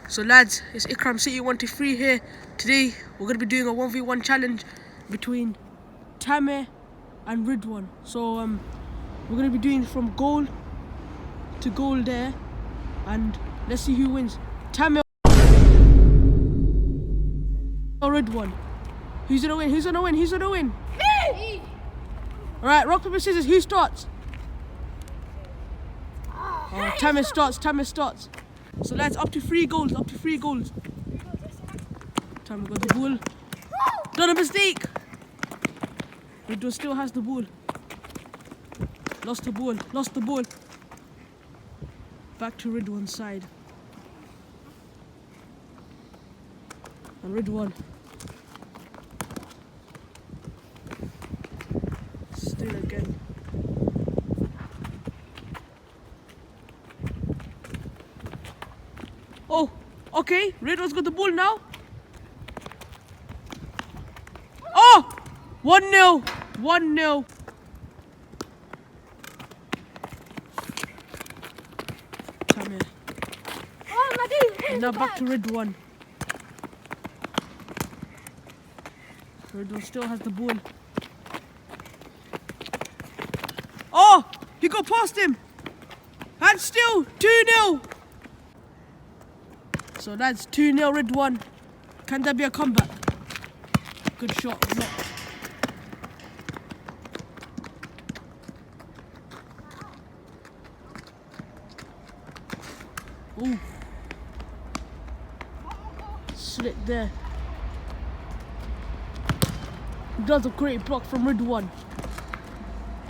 So lads, it's Ikram City 123 here. Today we're going to be doing a 1v1 challenge between Tamir and Ridwan. So we're going to be doing from goal to goal there, and let's see who wins. Tamir or Ridwan? Who's going to win? Who's going to win? Who's going to win? Me! Alright, rock, paper, scissors. Who starts? Tamir starts. Tamir starts. So lads, up to 3 goals. Up to 3 goals. Tamir got the ball. Done a mistake. Ridwan still has the ball. Lost the ball. Lost the ball. Back to Ridwan's side. And Ridwan. Still again. Oh, okay. Ridwan's got the ball now. Oh! 1-0. 1-0. Tamir. Oh, my dude. And now back to Ridwan. Ridwan still has the ball. Oh! He got past him. And still 2-0. So that's 2-0 Ridwan. Can there be a comeback? Good shot. Blocked. Ooh. Slit there. Does a great block from Ridwan.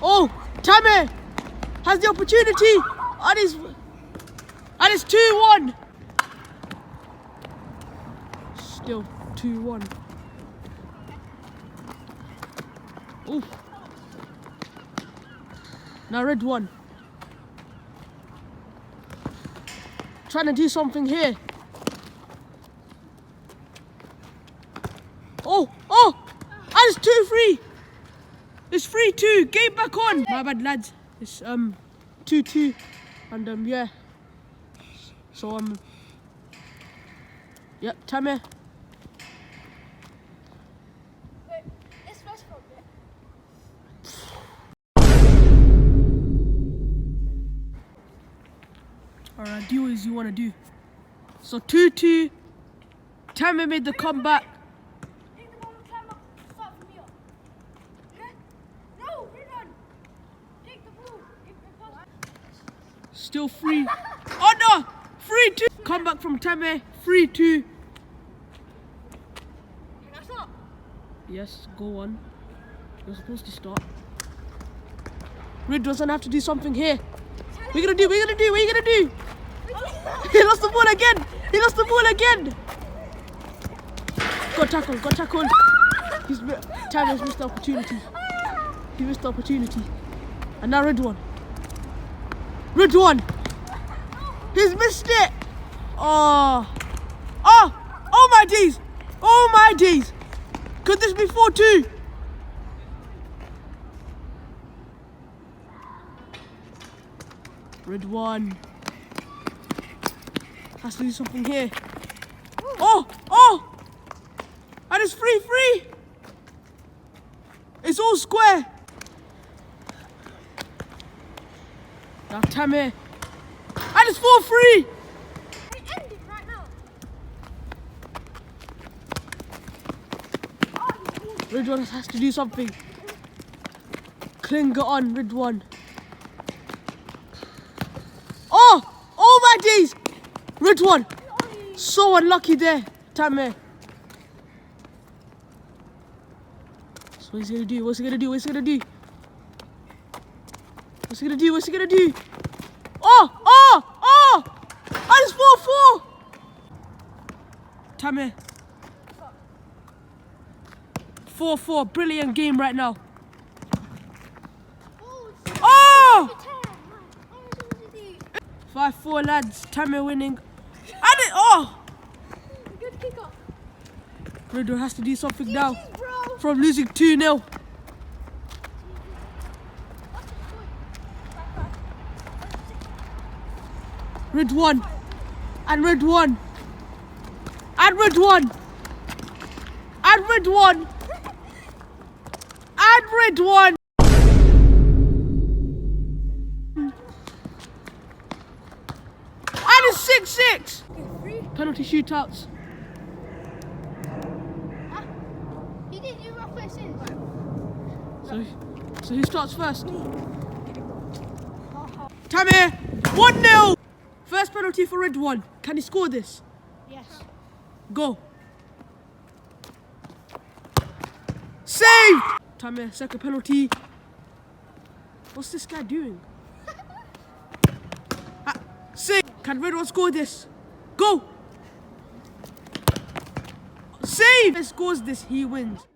Oh! Tamir has the opportunity. And it's 2-1. Still 2-1. Ooh. Now Ridwan. Trying to do something here. Oh! Oh! And it's 2-3. It's 3-2. Game back on. My bad lads. It's 2-2. And yeah. So yep, Tamir. Alright, do as you want to do. So 2-2. Tamir made the comeback. Take the ball and climb up. Start from here. Okay? No, Ridwan. Take the ball. Still 3. Oh no! 3-2. Comeback from Tamir. 3-2. Can I start? Yes, go on. You're supposed to start. Ridwan's gonna have to do something here. What are you gonna do? What are you gonna do? What are you gonna do? He lost the ball again! He lost the ball again! Got tackle, got tackle. Tamir's missed the opportunity. He missed the opportunity. And now Ridwan. Ridwan! He's missed it! Oh! Oh! Oh my days! Oh my days! Could this be 4-2? Ridwan has to do something here. Oh! Oh! And it's 3-3! It's all square! Now Tamir. And it's 4-3! It ended right now. Ridwan has to do something. Cling on, Ridwan. Oh! Oh my days! Ridwan! So unlucky there, Tamir. So what's he gonna do? What's he gonna do? What's he gonna do? What's he gonna do? What's he gonna do? Oh! Oh! Oh! And it's 4-4! Tamir. 4-4. Brilliant game right now. Oh! 5-4 lads. Tamir winning. And it, oh! Good kick off. Ridwan has to do something now Bro. from losing 2-0. Ridwan. And Ridwan. And Ridwan. And Ridwan. And Ridwan. And it's 6-6. Penalty shootouts. He didn't do my first in, but... So who starts first? Tamir, 1-0. First penalty for Ridwan. Can he score this? Yes. Go. Saved. Tamir, second penalty. What's this guy doing? Save. Can Ridwan score this? Go. Save. If he scores this, he wins.